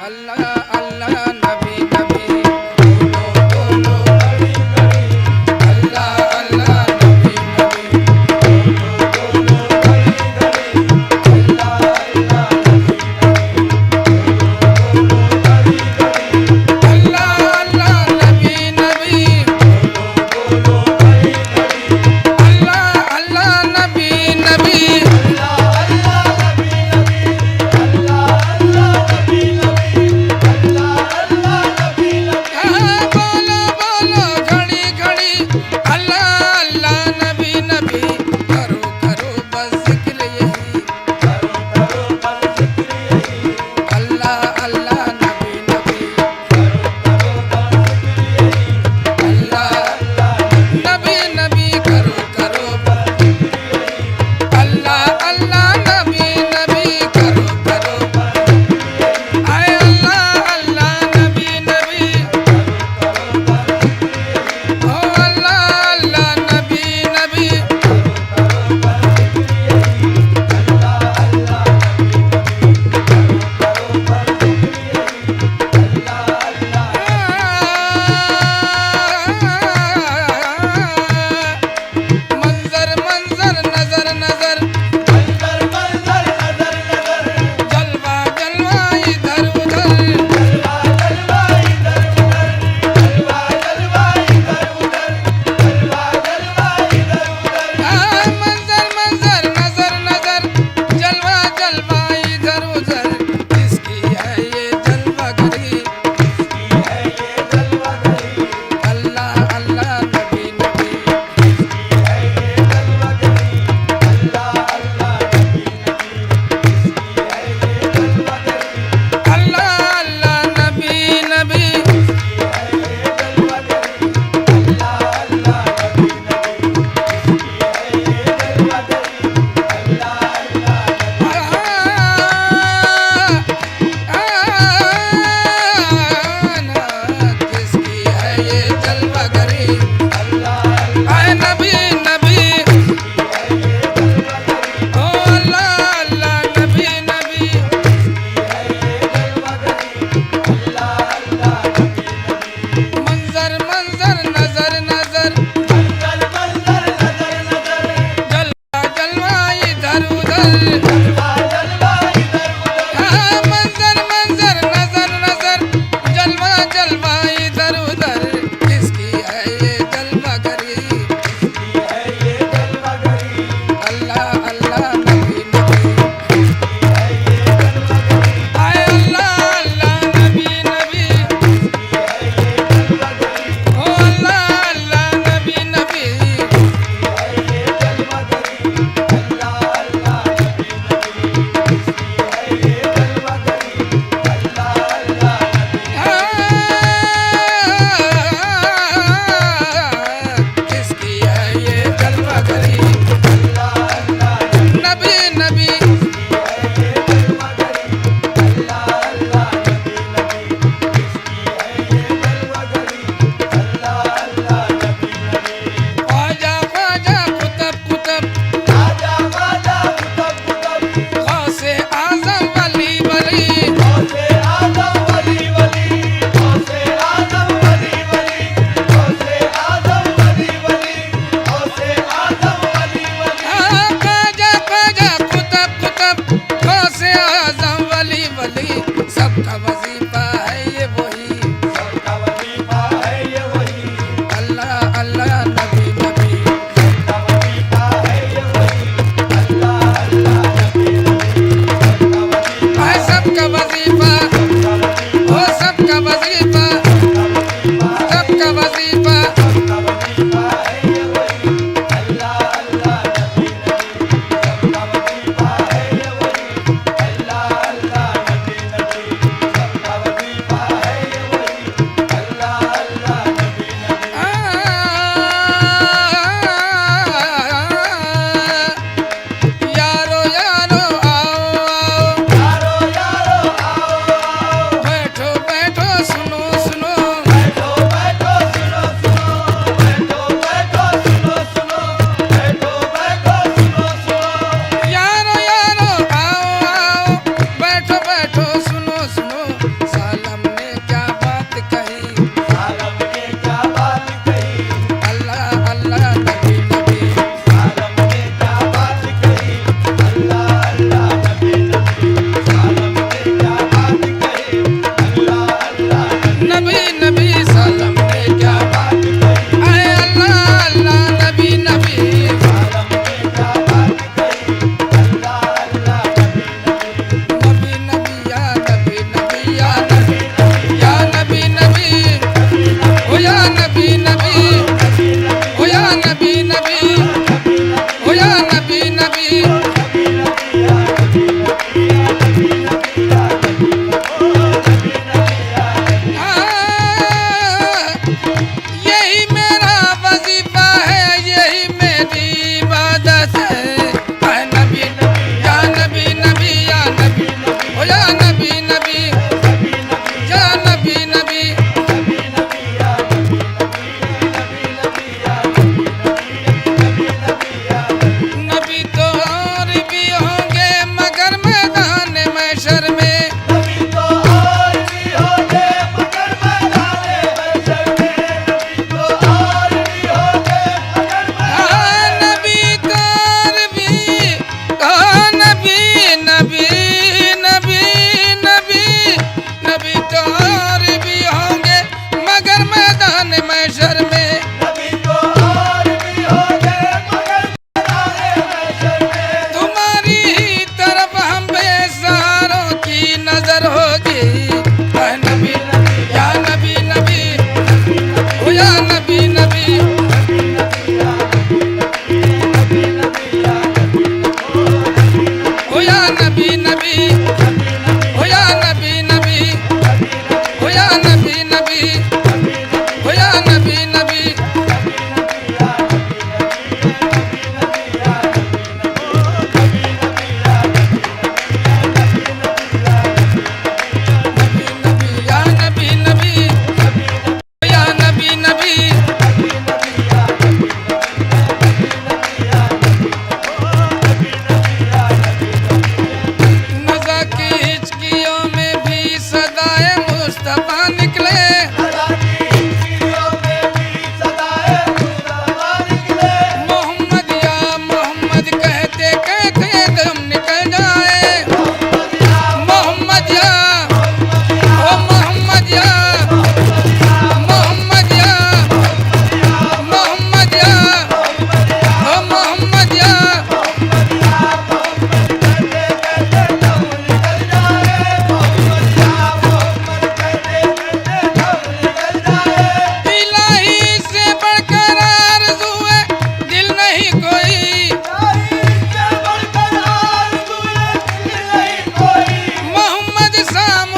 अल्लाह अल्लाह नबी नबी बोलो बोलो घड़ी घड़ी अल्लाह अल्लाह नबी नबी बोलो बोलो घड़ी घड़ी अल्लाह अल्लाह नबी नबी बोलो घड़ी घड़ी अल्लाह अल्लाह नबी नबी बोलो बोलो घड़ी घड़ी अल्लाह अल्लाह नबी नबी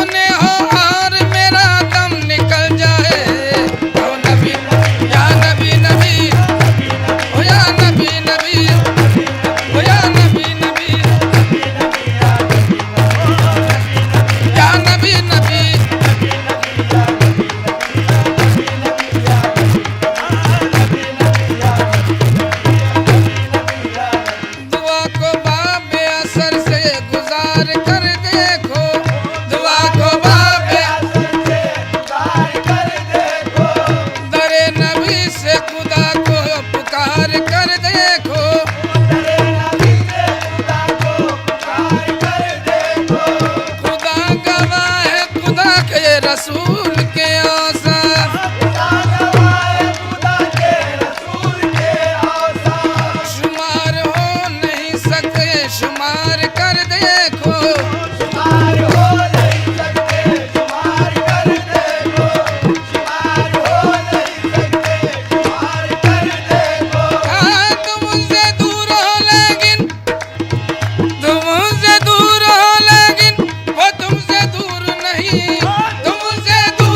सामने हो और मेरा दम निकल जाए। ओ नबी या नबी नबी, ओ या नबी नबी, ओ या नबी नबी, या नबी नबी। दुआ को बाबे असर से गुजार कर देखो, दुआ को बाबे दरे नबी से खुदा को पुकार कर देखो। खुदा गवाह है खुदा के रसूल के आसा, शुमार हो नहीं सकते शुमार कर देखो। हाँ, तुम उनसे दूर हो लेकिन, तुम उनसे दूर हो लेकिन वो तुमसे दूर नहीं, तुम उनसे दूर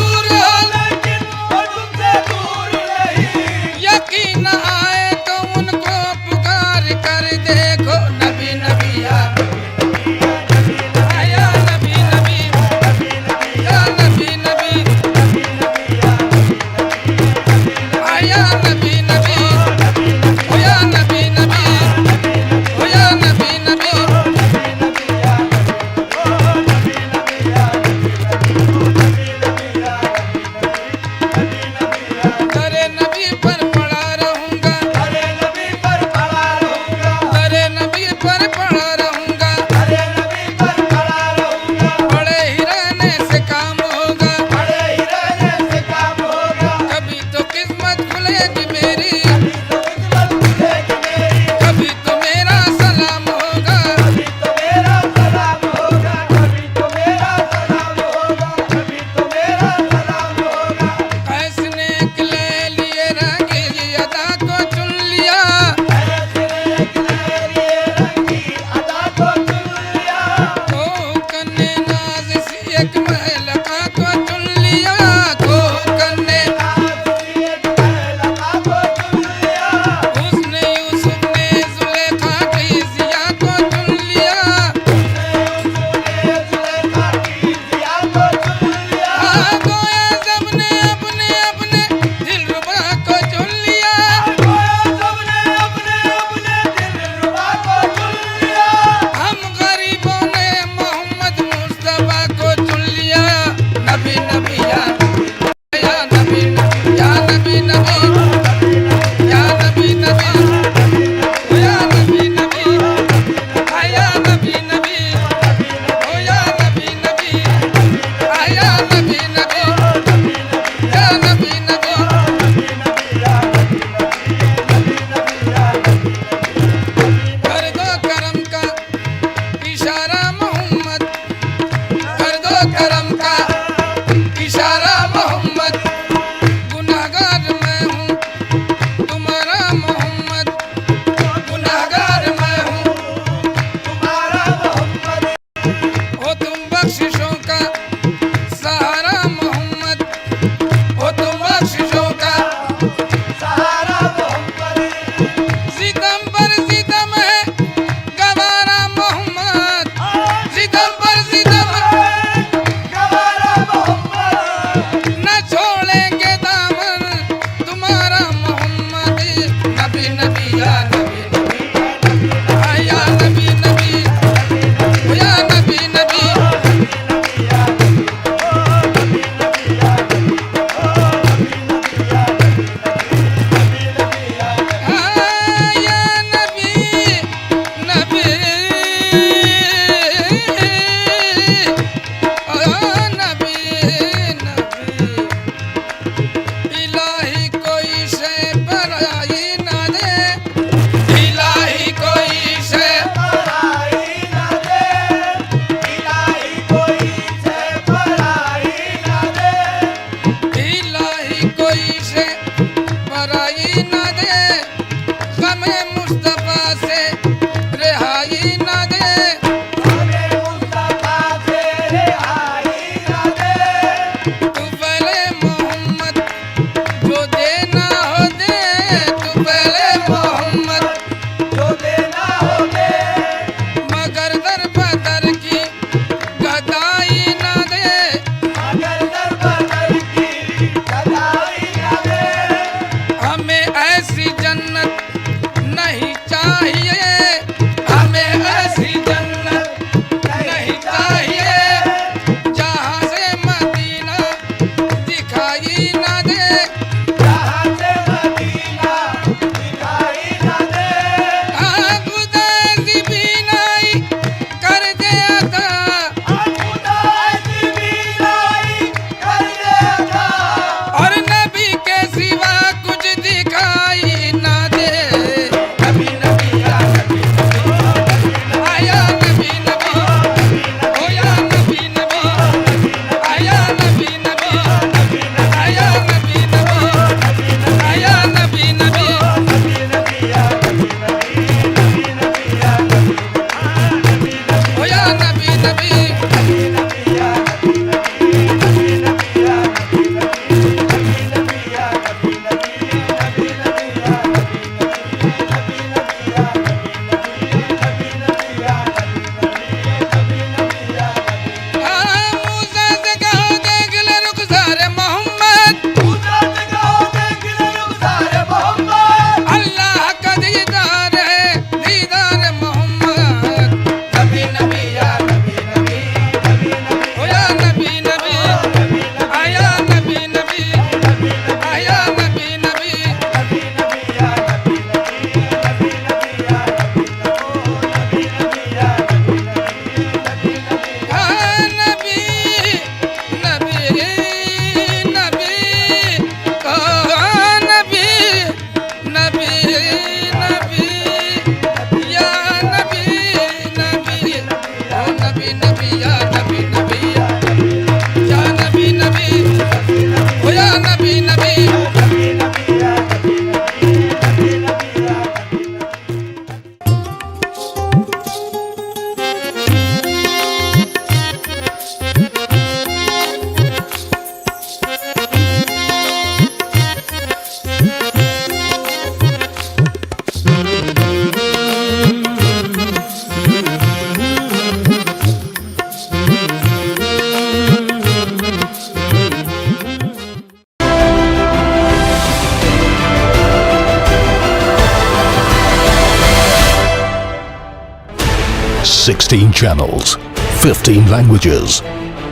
16 channels, 15 languages,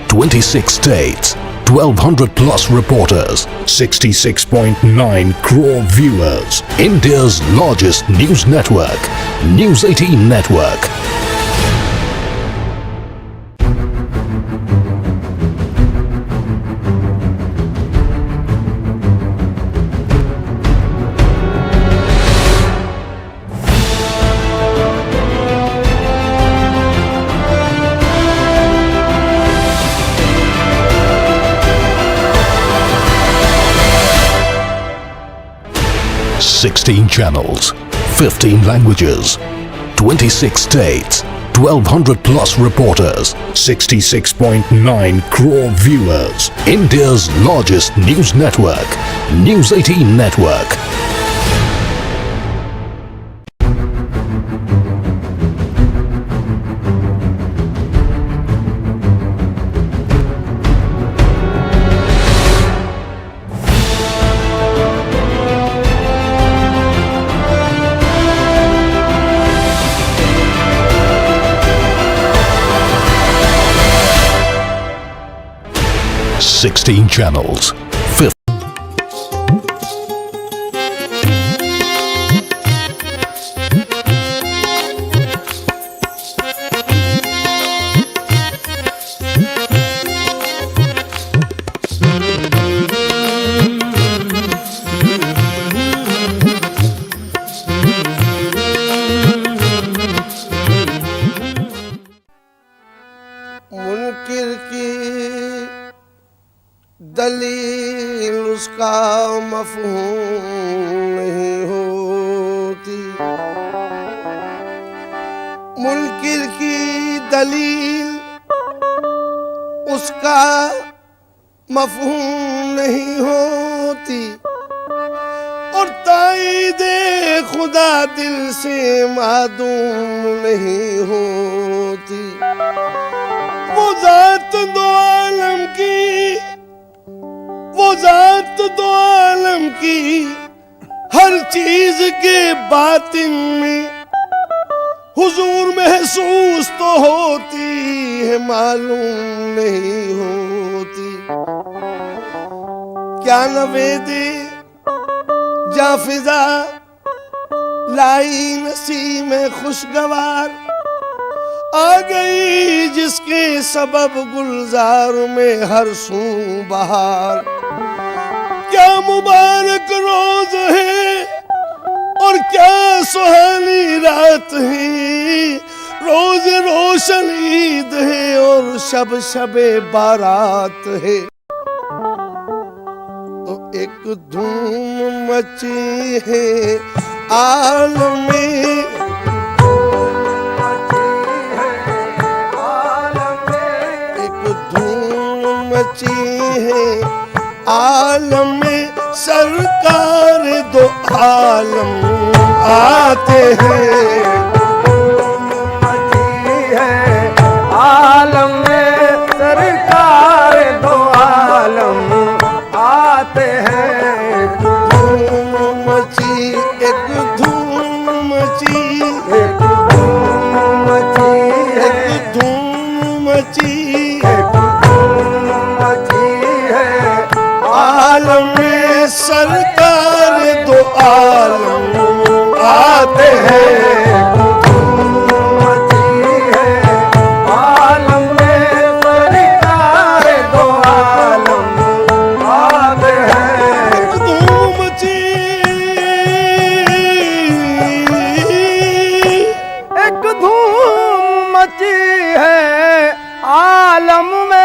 26 states, 1200 plus reporters, 66.9 crore viewers. India's largest news network, News 18 Network. Sixteen channels, 15 languages, 26 states, 1200 plus reporters, 66.9 crore viewers. India's largest news network, News 18 Network. Sixteen channels, 15 मुनकिर की दलील उसका मफ़हूम नहीं होती। मुनकिर की दलील उसका मफ़हूम नहीं होती और ताईदे खुदा दिल से मादूम नहीं होती। वो ज़ात दो आलम की, वो ज़ात दो आलम की हर चीज के बातिन में हुजूर महसूस तो होती है, मालूम नहीं होती। क्या नवेदे जाफिजा लाई नसीम खुशगवार आ गई जिसके सबब गुलजार में हर सू बहार। क्या मुबारक रोज है और क्या सुहानी रात है, रोज रोशन ईद है और शब शबे बारात है। तो एक धूम मची है आलम में, मची है आलम में, सरकार दो आलम आते हैं। मची है आलम में, सरकार दो आलम आते हैं। धूम मची, एक धूम मची, एक धूम मची है, एक धूम मची आलम में, सरकार दो आलम आते हैं। धूम मची है आलम में, सरकार दो आलम आते हैं। धूम मची, एक धूम मची है आलम में,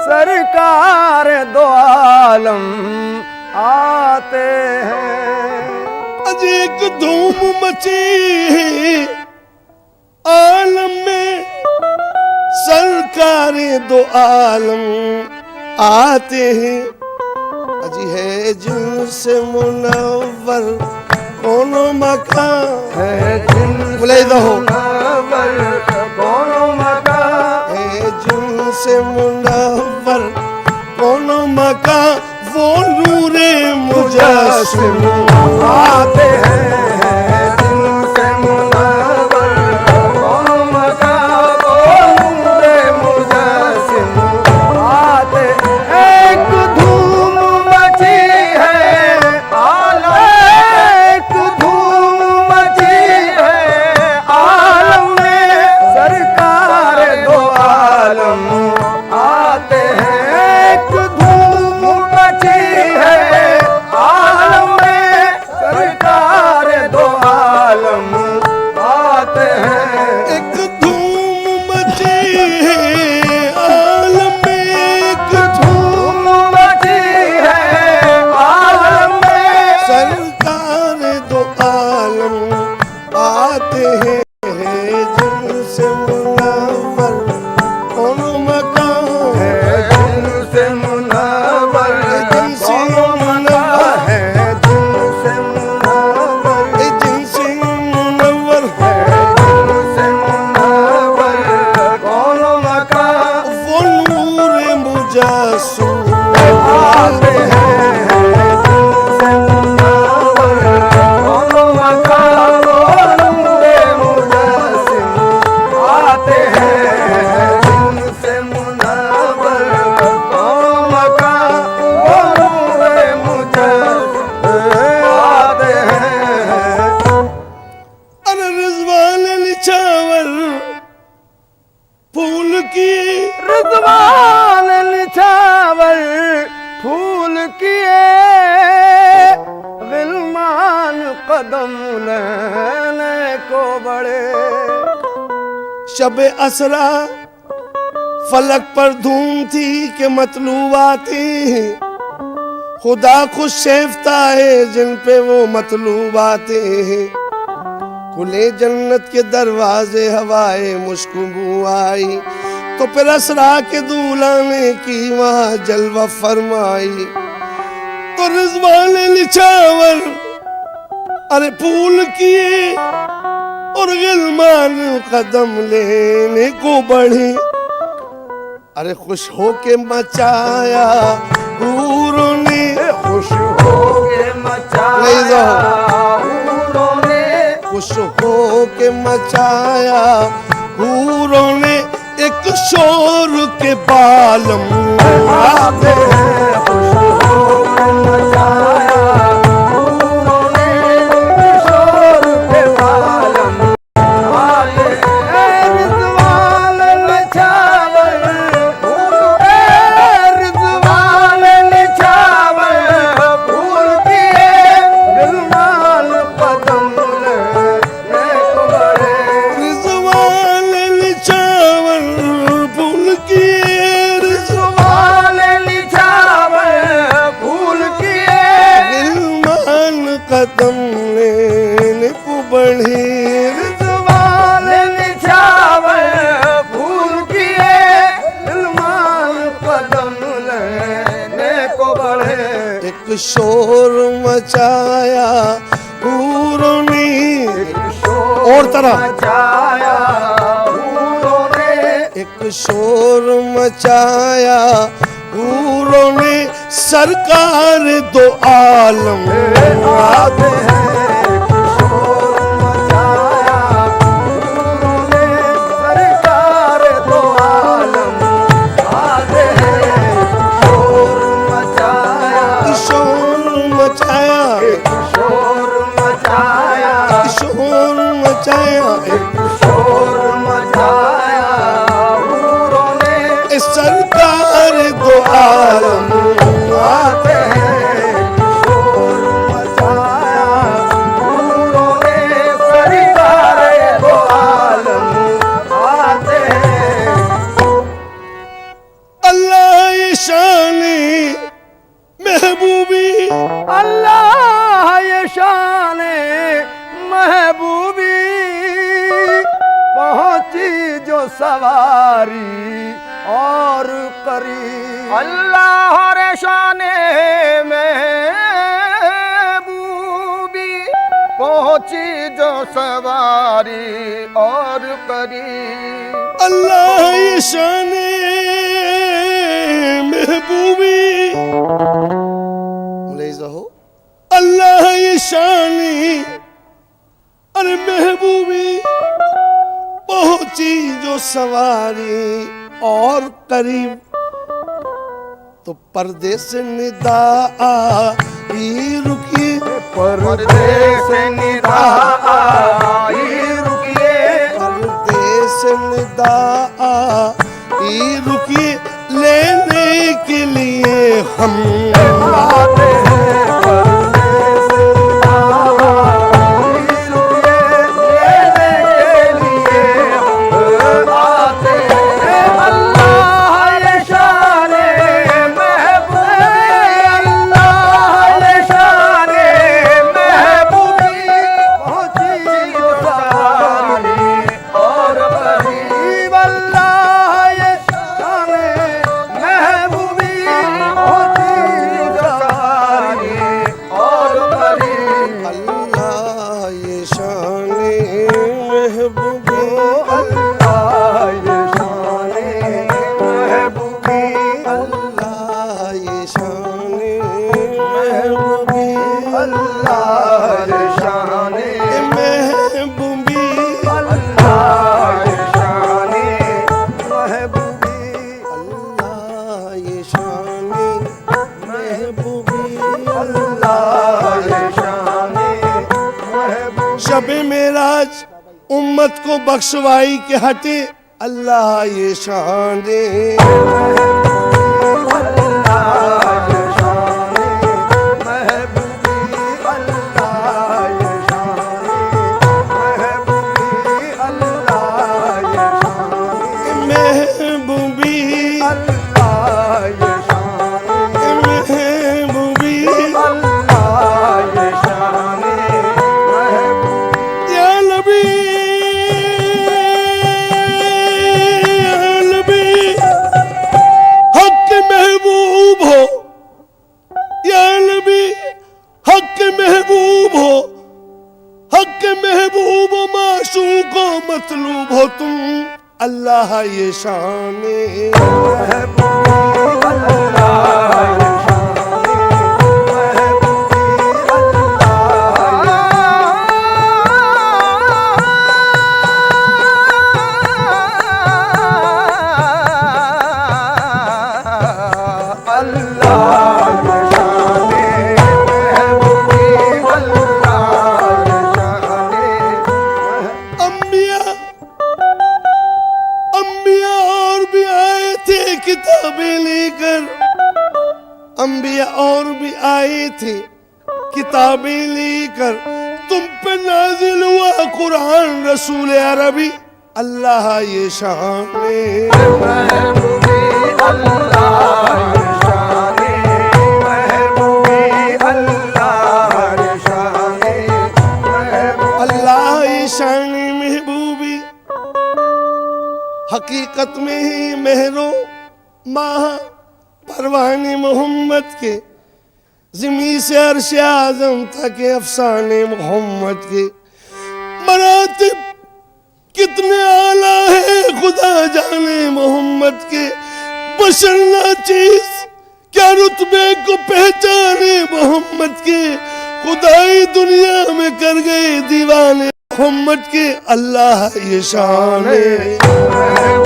सरकार दो आलम आते हैं। अजी एक धूम मची है आलम में, सरकार दो आलम आते हैं। अजी है जिनसे मुनव्वर कौन मकान है, जिनसे मुनव्वर कौन मकान है, जिनसे मुनव्वर कौन मकान, वो नूरे मुजस्सिम आते हैं। जिनसे मुनव्वर मुजस्सिम आते हैं जिनसे मुनव्वर कौनो मका वो नूरे मुजस्सिम आते हैं जिनसे मुनव्वर कौनो मका वो नूरे मुजस्सिम आते हैं। अरे रिजवान निछावर फूल किए रिजवान निछावर फूल किए गिलमान कदम लेने को बड़े। शब असरा फलक पर धूम थी कि मतलूब आती खुदा खुद शेफता है जिन पे वो मतलूब आते हैं। खुले जन्नत के दरवाजे हवाए मुश्कबू आई तो फिर असरा के दूल्हा ने की वहां जलवा फरमाई। तो रिजवान निछावर अरे फूल किए और गिलमान कदम लेने को बढ़े। अरे खुश होके मचाया हूरों ने खुश होके मचाया हूरों ने खुश होके मचाया हूरों ने एक शोर के बालम आते हैं। खुश होके मचाया हूरों ने एक शोर के बालम आते हैं। रिजवान निछावर रिजवान निछावर फूल किए गिलमान कदम लेने को बड़े। रिजवान निछावर फूल किए रिजवान निछावर फूल किए गिलमान कदम लेने को बढ़े। रिजवान निछावर फूल किए गिलमान कदम लेने को बढ़े। एक शोर मचाया हूरों ने और तरह मचाया हूरों ने एक शोर मचाया हूरों ने सरकार दो आलम आते हैं। शोर मचाया हूरों ने सरकार दो आलम आते हैं। शोर मचाया शोर मचाया शोर मचाया शोर मचाया शोर मचाया हूरों ने सरकार दो आलम आते हैं। शोर मचाया हूरों ने सरकार दो आलम आते हैं। अल्लाह ये शान महबूबी अल्लाह ये शान महबूबी पहुंची जो सवारी और करी। अल्लाह रे शान महबूबी पहुंची जो सवारी और करी। अल्लाह ये शान महबूबी मुलाहिज़ा हो अल्लाह ये शान अरे महबूबी पहुंची जो सवारी और करीब तो पर्दे से निदा आई रुकी परदेस निदा आई रुकिए पर्दे से निदा आई रुकी लेने के लिए हम आते हैं। परदेस निदा आई रुकिए लेने के लिए हम आते हैं। अल्लाह ये शान महबूबी अल्लाह ये शान महबूबी पहुंची जो सवारी और करीब। अल्लाह ये शान महबूबी पहुंची शाने महबूबी अल्लाह ये शाने महबूबी शब मेराज उम्मत को बख्शवाई के हटे अल्लाह ये शाने मतलूब हो तुम अल्लाह ये शाने अंबिया और भी आए थे किताबें लेकर तुम पे नाजिल हुआ कुरान रसूल अरबी अल्लाह ये शाने अल्लाह ये शाने महबूबी हकीकत में ही मेहरो माह परवाने मोहम्मद के ज़मी से अर्श आज़म तक अफसाने मोहम्मद के मरातिब कितने आला है खुदा जाने मोहम्मद के बशर नाचीज क्या रुतबे को पहचाने मोहम्मद के खुदाई दुनिया में कर गए दीवाने मोहम्मद के अल्लाह ये शान है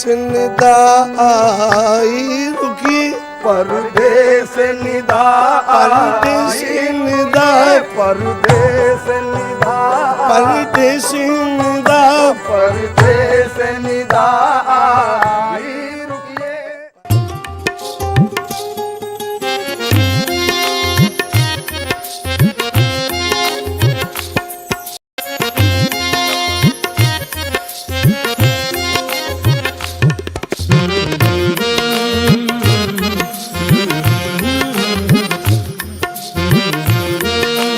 निदा आई रुकी परदेस निदा परदेस निदा परदेस निदा परदेस निदा परदेस निदा